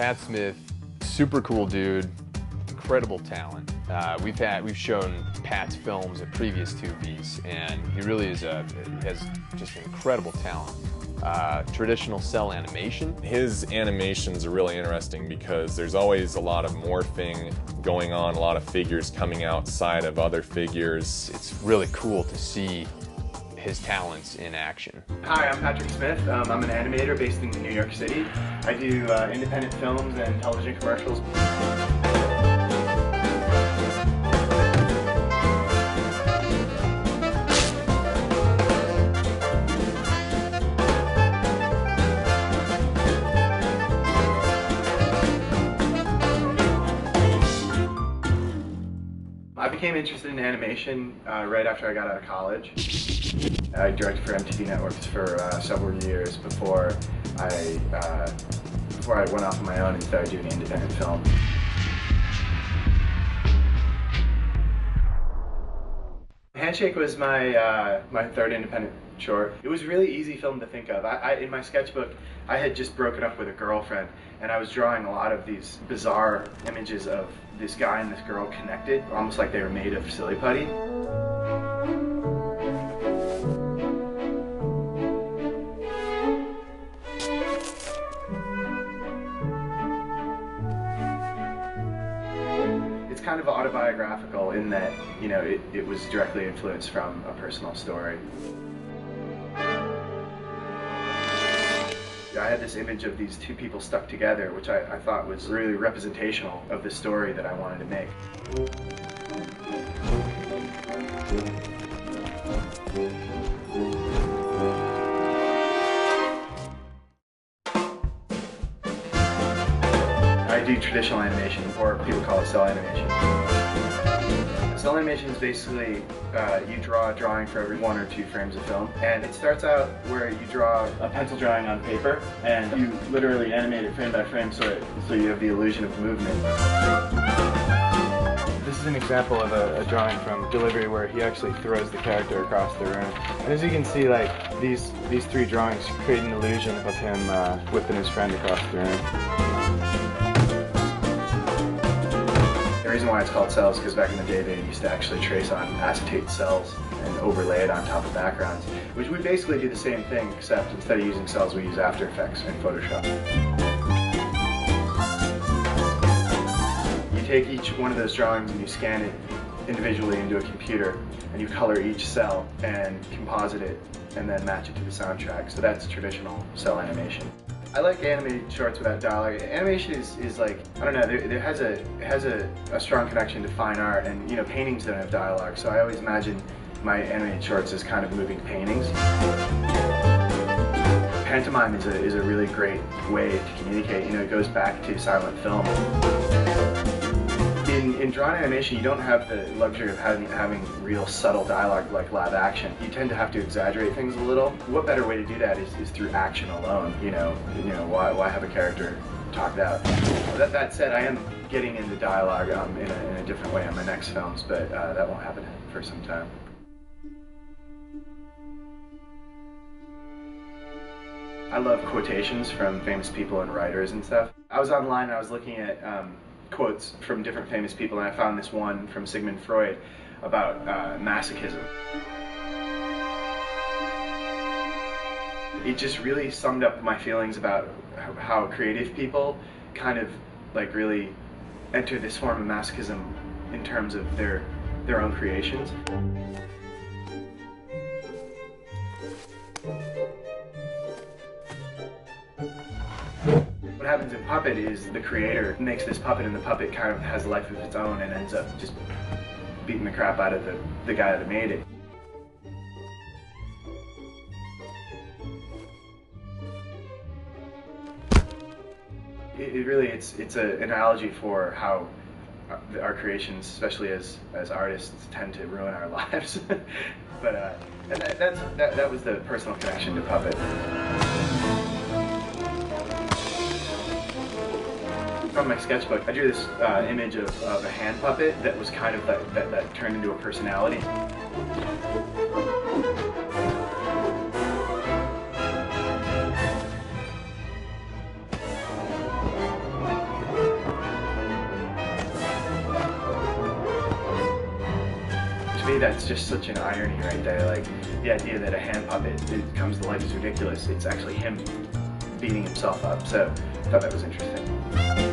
Pat Smith, super cool dude, incredible talent. We've shown Pat's films at previous Toofys, and he really has just an incredible talent. Traditional cell animation. His animations are really interesting because there's always a lot of morphing going on, a lot of figures coming outside of other figures. It's really cool to see his talents in action. Hi, I'm Patrick Smith. I'm an animator based in New York City. I do independent films and television commercials. I became interested in animation right after I got out of college. I directed for MTV Networks for several years before I went off on my own and started doing independent film. Handshake was my my third independent short. It was a really easy film to think of. In my sketchbook, I had just broken up with a girlfriend, and I was drawing a lot of these bizarre images of this guy and this girl connected, almost like they were made of silly putty. It's kind of autobiographical in that, you know, it was directly influenced from a personal story. I had this image of these two people stuck together, which I thought was really representational of the story that I wanted to make. I do traditional animation, or people call it cell animation. Cell animation is basically you draw a drawing for every 1 or 2 frames of film, and it starts out where you draw a pencil drawing on paper, and you literally animate it frame by frame so you have the illusion of movement. This is an example of a drawing from Delivery where he actually throws the character across the room. And as you can see, like these 3 drawings create an illusion of him whipping his friend across the room. The reason why it's called cells is because back in the day they used to actually trace on acetate cells and overlay it on top of backgrounds, which we basically do the same thing, except instead of using cells we use After Effects and Photoshop. You take each one of those drawings and you scan it individually into a computer, and you color each cell and composite it and then match it to the soundtrack. So that's traditional cell animation. I like animated shorts without dialogue. Animation is like, I don't know, it has a strong connection to fine art, and you know, paintings don't have dialogue, so I always imagine my animated shorts as kind of moving paintings. Pantomime is a really great way to communicate. You know, it goes back to silent film. In drawn animation, you don't have the luxury of having real subtle dialogue like live action. You tend to have to exaggerate things a little. What better way to do that is through action alone. You know, why have a character talk out? That said, I am getting into dialogue in a different way on my next films, but that won't happen for some time. I love quotations from famous people and writers and stuff. I was online and I was looking at quotes from different famous people, and I found this one from Sigmund Freud about masochism. It just really summed up my feelings about how creative people kind of like really enter this form of masochism in terms of their own creations. What happens in Puppet is the creator makes this puppet, and the puppet kind of has a life of its own and ends up just beating the crap out of the guy that made it. It's an analogy for how our creations, especially as artists, tend to ruin our lives. But that was the personal connection to Puppet. From my sketchbook, I drew this image of a hand puppet that was kind of that turned into a personality. To me, that's just such an irony right there. Like, the idea that a hand puppet that comes to life is ridiculous. It's actually him beating himself up. So I thought that was interesting.